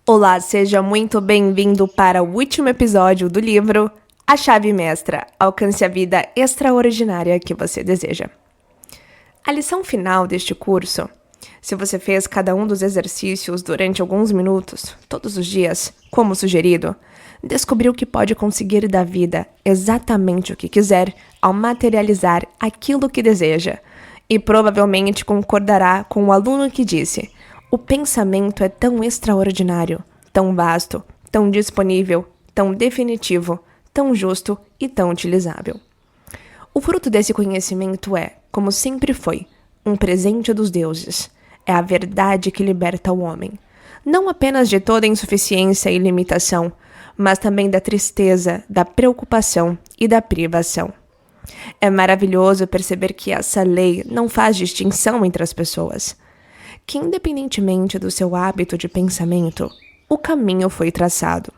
Olá, seja muito bem-vindo para o último episódio do livro A Chave Mestra, alcance a vida extraordinária que você deseja. A lição final deste curso, se você fez cada um dos exercícios durante alguns minutos, todos os dias, como sugerido, descobriu que pode conseguir da vida exatamente o que quiser ao materializar aquilo que deseja, e provavelmente concordará com o aluno que disse: o pensamento é tão extraordinário, tão vasto, tão disponível, tão definitivo, tão justo e tão utilizável. O fruto desse conhecimento é, como sempre foi, um presente dos deuses. É a verdade que liberta o homem, não apenas de toda insuficiência e limitação, mas também da tristeza, da preocupação e da privação. É maravilhoso perceber que essa lei não faz distinção entre as pessoas, que independentemente do seu hábito de pensamento, o caminho foi traçado.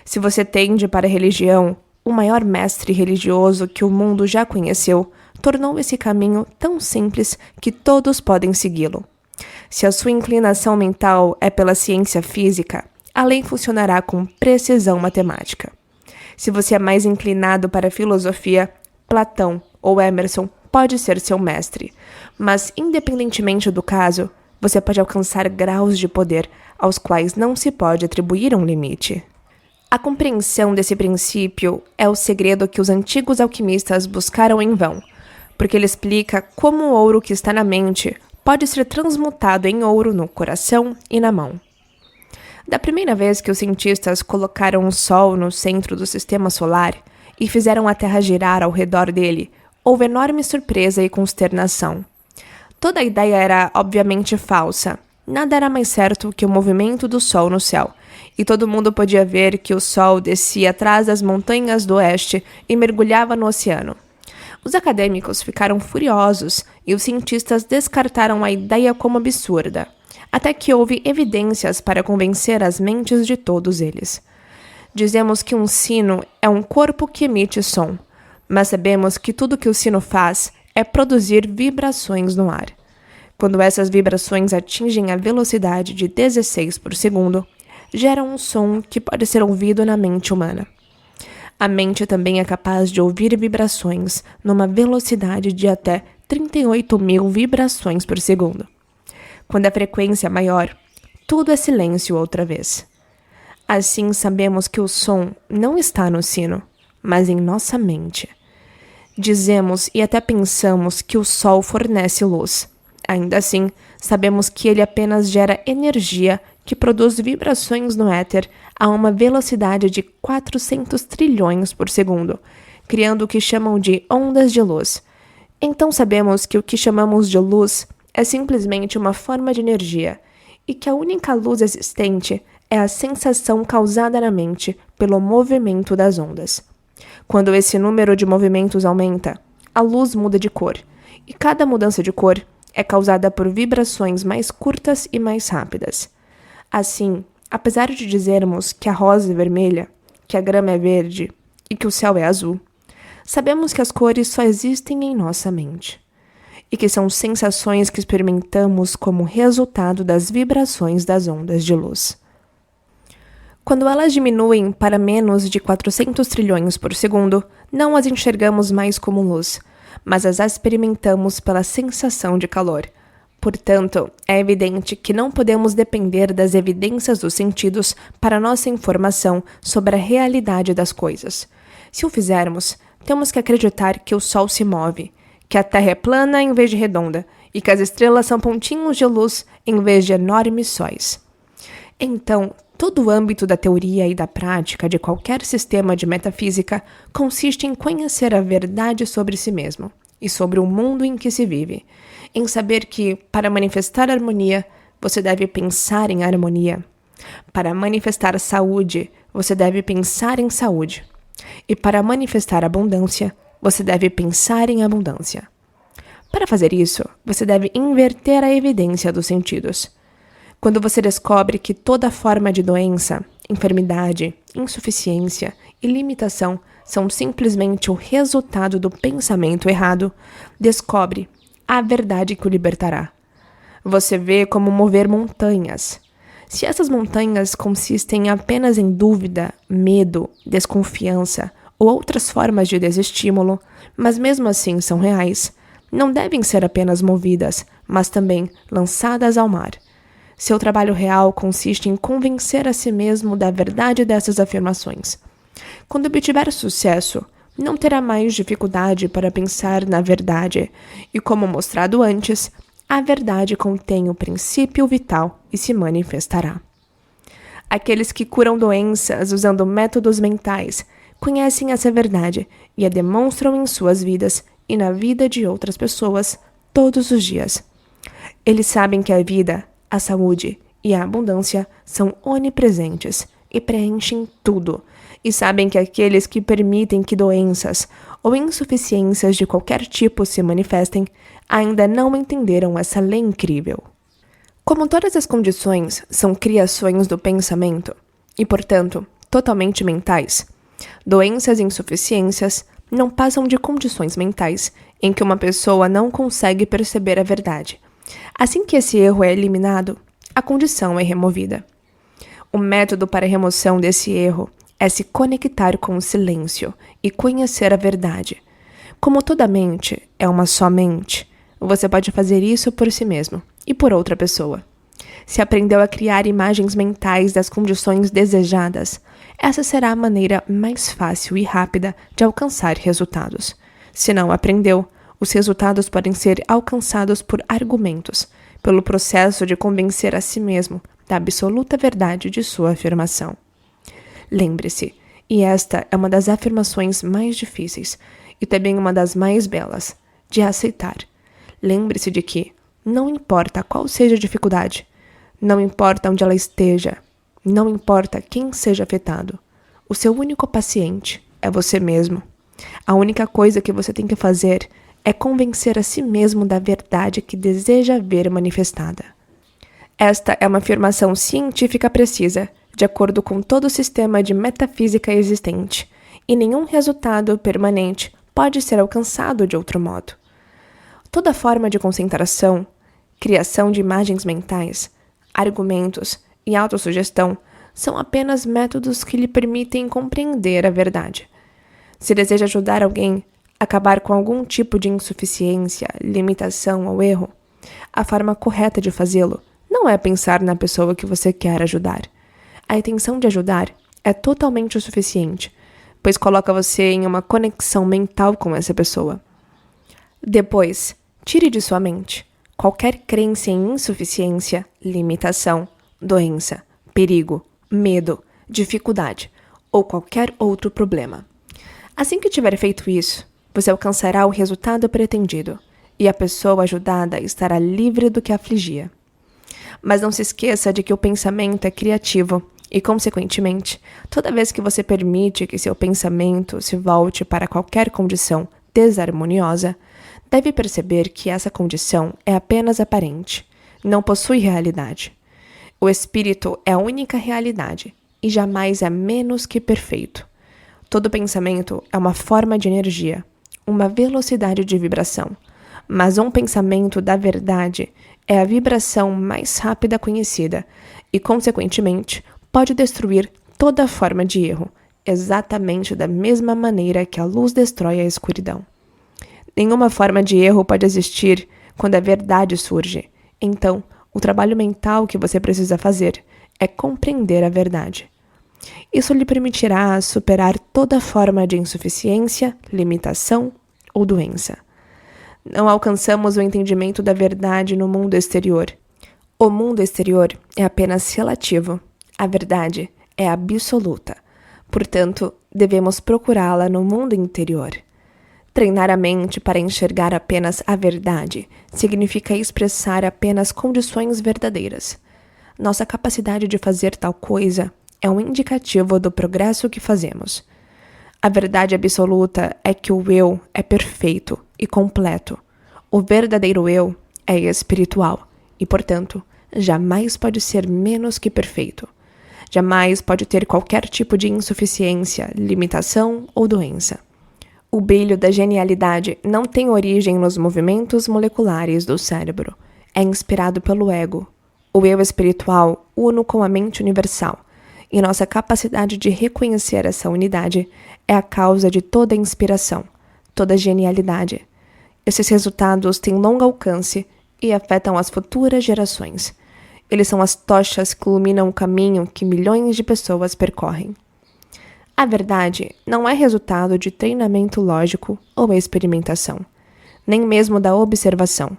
Se você tende para a religião, o maior mestre religioso que o mundo já conheceu tornou esse caminho tão simples que todos podem segui-lo. Se a sua inclinação mental é pela ciência física, a lei funcionará com precisão matemática. Se você é mais inclinado para a filosofia, Platão ou Emerson pode ser seu mestre, mas independentemente do caso, você pode alcançar graus de poder aos quais não se pode atribuir um limite. A compreensão desse princípio é o segredo que os antigos alquimistas buscaram em vão, porque ele explica como o ouro que está na mente pode ser transmutado em ouro no coração e na mão. Da primeira vez que os cientistas colocaram o Sol no centro do sistema solar e fizeram a Terra girar ao redor dele, houve enorme surpresa e consternação. Toda a ideia era, obviamente, falsa. Nada era mais certo que o movimento do Sol no céu, e todo mundo podia ver que o Sol descia atrás das montanhas do oeste e mergulhava no oceano. Os acadêmicos ficaram furiosos e os cientistas descartaram a ideia como absurda, até que houve evidências para convencer as mentes de todos eles. Dizemos que um sino é um corpo que emite som, mas sabemos que tudo que o sino faz é produzir vibrações no ar. Quando essas vibrações atingem a velocidade de 16 por segundo, geram um som que pode ser ouvido na mente humana. A mente também é capaz de ouvir vibrações numa velocidade de até 38.000 vibrações por segundo. Quando a frequência é maior, tudo é silêncio outra vez. Assim, sabemos que o som não está no sino, mas em nossa mente. Dizemos e até pensamos que o Sol fornece luz. Ainda assim, sabemos que ele apenas gera energia que produz vibrações no éter a uma velocidade de 400 trilhões por segundo, criando o que chamam de ondas de luz. Então sabemos que o que chamamos de luz é simplesmente uma forma de energia, e que a única luz existente é a sensação causada na mente pelo movimento das ondas. Quando esse número de movimentos aumenta, a luz muda de cor, e cada mudança de cor é causada por vibrações mais curtas e mais rápidas. Assim, apesar de dizermos que a rosa é vermelha, que a grama é verde e que o céu é azul, sabemos que as cores só existem em nossa mente, e que são sensações que experimentamos como resultado das vibrações das ondas de luz. Quando elas diminuem para menos de 400 trilhões por segundo, não as enxergamos mais como luz, mas as experimentamos pela sensação de calor. Portanto, é evidente que não podemos depender das evidências dos sentidos para nossa informação sobre a realidade das coisas. Se o fizermos, temos que acreditar que o Sol se move, que a Terra é plana em vez de redonda, e que as estrelas são pontinhos de luz em vez de enormes sóis. Então, todo o âmbito da teoria e da prática de qualquer sistema de metafísica consiste em conhecer a verdade sobre si mesmo e sobre o mundo em que se vive, em saber que, para manifestar harmonia, você deve pensar em harmonia. Para manifestar saúde, você deve pensar em saúde. E para manifestar abundância, você deve pensar em abundância. Para fazer isso, você deve inverter a evidência dos sentidos. Quando você descobre que toda forma de doença, enfermidade, insuficiência e limitação são simplesmente o resultado do pensamento errado, descobre a verdade que o libertará. Você vê como mover montanhas. Se essas montanhas consistem apenas em dúvida, medo, desconfiança ou outras formas de desestímulo, mas mesmo assim são reais, não devem ser apenas movidas, mas também lançadas ao mar. Seu trabalho real consiste em convencer a si mesmo da verdade dessas afirmações. Quando obtiver sucesso, não terá mais dificuldade para pensar na verdade, e como mostrado antes, a verdade contém o princípio vital e se manifestará. Aqueles que curam doenças usando métodos mentais conhecem essa verdade e a demonstram em suas vidas e na vida de outras pessoas todos os dias. Eles sabem que a vida, a saúde e a abundância são onipresentes e preenchem tudo, e sabem que aqueles que permitem que doenças ou insuficiências de qualquer tipo se manifestem ainda não entenderam essa lei incrível. Como todas as condições são criações do pensamento, e portanto totalmente mentais, doenças e insuficiências não passam de condições mentais em que uma pessoa não consegue perceber a verdade. Assim que esse erro é eliminado, a condição é removida. O método para a remoção desse erro é se conectar com o silêncio e conhecer a verdade. Como toda mente é uma só mente, você pode fazer isso por si mesmo e por outra pessoa. Se aprendeu a criar imagens mentais das condições desejadas, essa será a maneira mais fácil e rápida de alcançar resultados. Se não aprendeu, os resultados podem ser alcançados por argumentos, pelo processo de convencer a si mesmo da absoluta verdade de sua afirmação. Lembre-se, e esta é uma das afirmações mais difíceis e também uma das mais belas, de aceitar. Lembre-se de que, não importa qual seja a dificuldade, não importa onde ela esteja, não importa quem seja afetado, o seu único paciente é você mesmo. A única coisa que você tem que fazer é convencer a si mesmo da verdade que deseja ver manifestada. Esta é uma afirmação científica precisa, de acordo com todo o sistema de metafísica existente, e nenhum resultado permanente pode ser alcançado de outro modo. Toda forma de concentração, criação de imagens mentais, argumentos e autossugestão são apenas métodos que lhe permitem compreender a verdade. Se deseja ajudar alguém a acabar com algum tipo de insuficiência, limitação ou erro, a forma correta de fazê-lo não é pensar na pessoa que você quer ajudar. A intenção de ajudar é totalmente o suficiente, pois coloca você em uma conexão mental com essa pessoa. Depois, tire de sua mente qualquer crença em insuficiência, limitação, doença, perigo, medo, dificuldade ou qualquer outro problema. Assim que tiver feito isso, você alcançará o resultado pretendido e a pessoa ajudada estará livre do que afligia. Mas não se esqueça de que o pensamento é criativo e, consequentemente, toda vez que você permite que seu pensamento se volte para qualquer condição desarmoniosa, deve perceber que essa condição é apenas aparente, não possui realidade. O espírito é a única realidade e jamais é menos que perfeito. Todo pensamento é uma forma de energia, uma velocidade de vibração, mas um pensamento da verdade é a vibração mais rápida conhecida e, consequentemente, pode destruir toda forma de erro, exatamente da mesma maneira que a luz destrói a escuridão. Nenhuma forma de erro pode existir quando a verdade surge. Então, o trabalho mental que você precisa fazer é compreender a verdade. Isso lhe permitirá superar toda forma de insuficiência, limitação ou doença. Não alcançamos o entendimento da verdade no mundo exterior. O mundo exterior é apenas relativo. A verdade é absoluta. Portanto, devemos procurá-la no mundo interior. Treinar a mente para enxergar apenas a verdade significa expressar apenas condições verdadeiras. Nossa capacidade de fazer tal coisa é um indicativo do progresso que fazemos. A verdade absoluta é que o eu é perfeito e completo. O verdadeiro eu é espiritual e, portanto, jamais pode ser menos que perfeito. Jamais pode ter qualquer tipo de insuficiência, limitação ou doença. O brilho da genialidade não tem origem nos movimentos moleculares do cérebro. É inspirado pelo ego. O eu espiritual uno com a mente universal, e nossa capacidade de reconhecer essa unidade é a causa de toda inspiração, toda genialidade. Esses resultados têm longo alcance e afetam as futuras gerações. Eles são as tochas que iluminam o caminho que milhões de pessoas percorrem. A verdade não é resultado de treinamento lógico ou experimentação, nem mesmo da observação.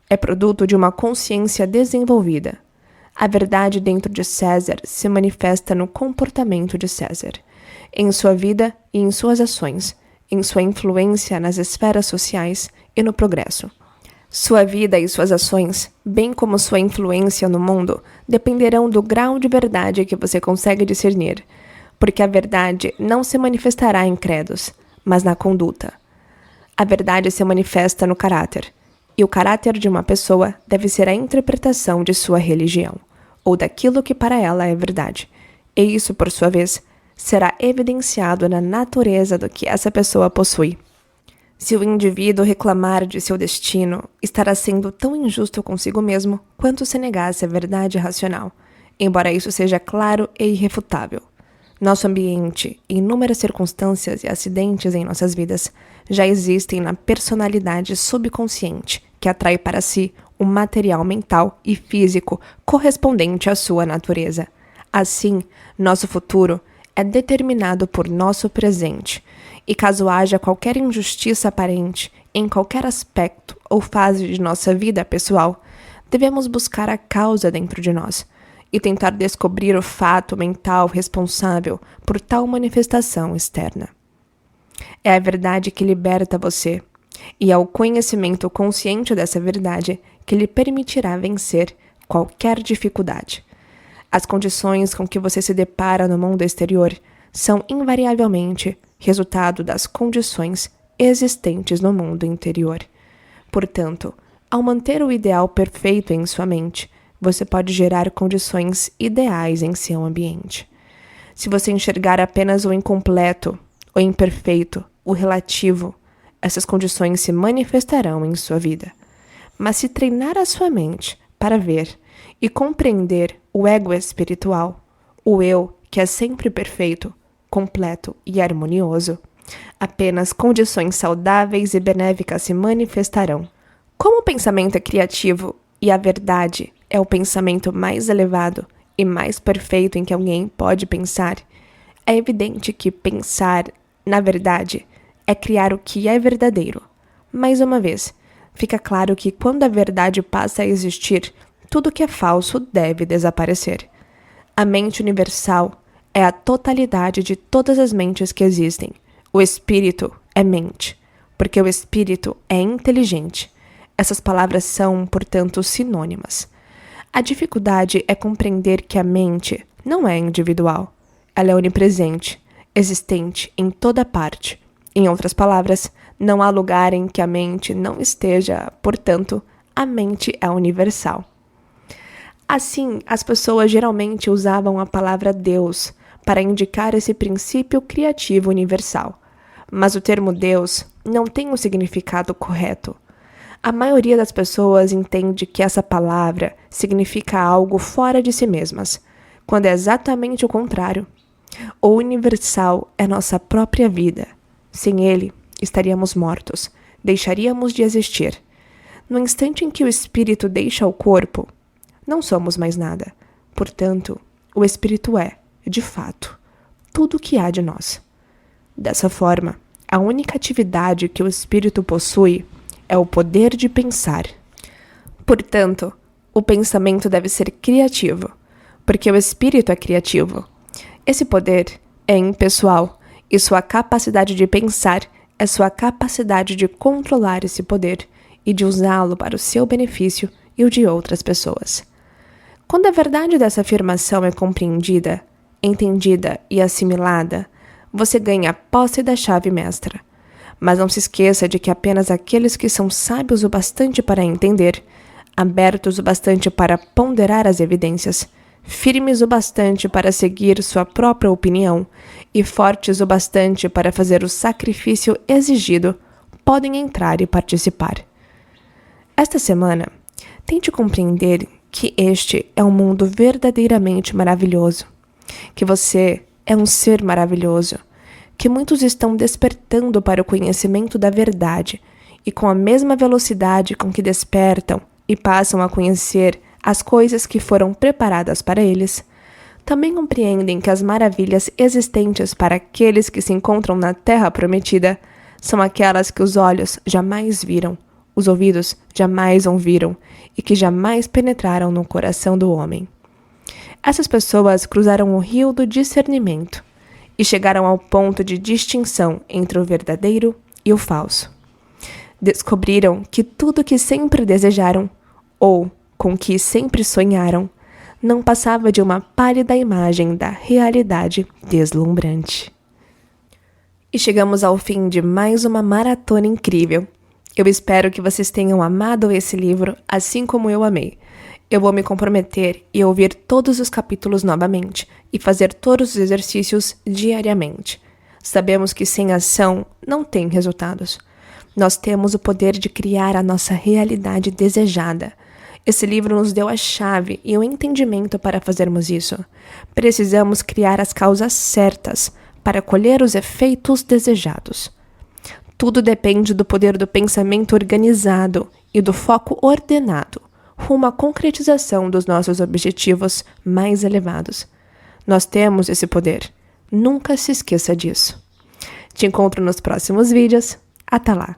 É produto de uma consciência desenvolvida. A verdade dentro de César se manifesta no comportamento de César, em sua vida e em suas ações, em sua influência nas esferas sociais e no progresso. Sua vida e suas ações, bem como sua influência no mundo, dependerão do grau de verdade que você consegue discernir, porque a verdade não se manifestará em credos, mas na conduta. A verdade se manifesta no caráter, e o caráter de uma pessoa deve ser a interpretação de sua religião, ou daquilo que para ela é verdade, e isso, por sua vez, será evidenciado na natureza do que essa pessoa possui. Se o indivíduo reclamar de seu destino, estará sendo tão injusto consigo mesmo quanto se negasse a verdade racional, embora isso seja claro e irrefutável. Nosso ambiente, inúmeras circunstâncias e acidentes em nossas vidas já existem na personalidade subconsciente que atrai para si o material mental e físico correspondente à sua natureza. Assim, nosso futuro é determinado por nosso presente, e caso haja qualquer injustiça aparente em qualquer aspecto ou fase de nossa vida pessoal, devemos buscar a causa dentro de nós e tentar descobrir o fato mental responsável por tal manifestação externa. É a verdade que liberta você, e é o conhecimento consciente dessa verdade que lhe permitirá vencer qualquer dificuldade. As condições com que você se depara no mundo exterior são invariavelmente resultado das condições existentes no mundo interior. Portanto, ao manter o ideal perfeito em sua mente, você pode gerar condições ideais em seu ambiente. Se você enxergar apenas o incompleto, o imperfeito, o relativo, essas condições se manifestarão em sua vida. Mas se treinar a sua mente para ver e compreender o ego espiritual, o eu que é sempre perfeito, completo e harmonioso, apenas condições saudáveis e benéficas se manifestarão. Como o pensamento é criativo e a verdade é o pensamento mais elevado e mais perfeito em que alguém pode pensar, é evidente que pensar, na verdade, é criar o que é verdadeiro. Mais uma vez, fica claro que quando a verdade passa a existir, tudo que é falso deve desaparecer. A mente universal é a totalidade de todas as mentes que existem. O espírito é mente, porque o espírito é inteligente. Essas palavras são, portanto, sinônimas. A dificuldade é compreender que a mente não é individual. Ela é onipresente, existente em toda parte. Em outras palavras, não há lugar em que a mente não esteja, portanto, a mente é universal. Assim, as pessoas geralmente usavam a palavra Deus para indicar esse princípio criativo universal. Mas o termo Deus não tem o significado correto. A maioria das pessoas entende que essa palavra significa algo fora de si mesmas, quando é exatamente o contrário. O universal é nossa própria vida. Sem ele, estaríamos mortos, deixaríamos de existir. No instante em que o espírito deixa o corpo, não somos mais nada. Portanto, o espírito é, de fato, tudo o que há de nós. Dessa forma, a única atividade que o espírito possui é o poder de pensar. Portanto, o pensamento deve ser criativo, porque o espírito é criativo. Esse poder é impessoal, e sua capacidade de pensar é sua capacidade de controlar esse poder e de usá-lo para o seu benefício e o de outras pessoas. Quando a verdade dessa afirmação é compreendida, entendida e assimilada, você ganha a posse da chave mestra. Mas não se esqueça de que apenas aqueles que são sábios o bastante para entender, abertos o bastante para ponderar as evidências, firmes o bastante para seguir sua própria opinião e fortes o bastante para fazer o sacrifício exigido, podem entrar e participar. Esta semana, tente compreender que este é um mundo verdadeiramente maravilhoso, que você é um ser maravilhoso, que muitos estão despertando para o conhecimento da verdade e com a mesma velocidade com que despertam e passam a conhecer as coisas que foram preparadas para eles, também compreendem que as maravilhas existentes para aqueles que se encontram na Terra Prometida são aquelas que os olhos jamais viram, os ouvidos jamais ouviram e que jamais penetraram no coração do homem. Essas pessoas cruzaram o rio do discernimento e chegaram ao ponto de distinção entre o verdadeiro e o falso. Descobriram que tudo que sempre desejaram, ou com que sempre sonharam, não passava de uma pálida imagem da realidade deslumbrante. E chegamos ao fim de mais uma maratona incrível. Eu espero que vocês tenham amado esse livro, assim como eu amei. Eu vou me comprometer e ouvir todos os capítulos novamente e fazer todos os exercícios diariamente. Sabemos que sem ação não tem resultados. Nós temos o poder de criar a nossa realidade desejada. Esse livro nos deu a chave e o entendimento para fazermos isso. Precisamos criar as causas certas para colher os efeitos desejados. Tudo depende do poder do pensamento organizado e do foco ordenado, rumo à concretização dos nossos objetivos mais elevados. Nós temos esse poder. Nunca se esqueça disso. Te encontro nos próximos vídeos. Até lá!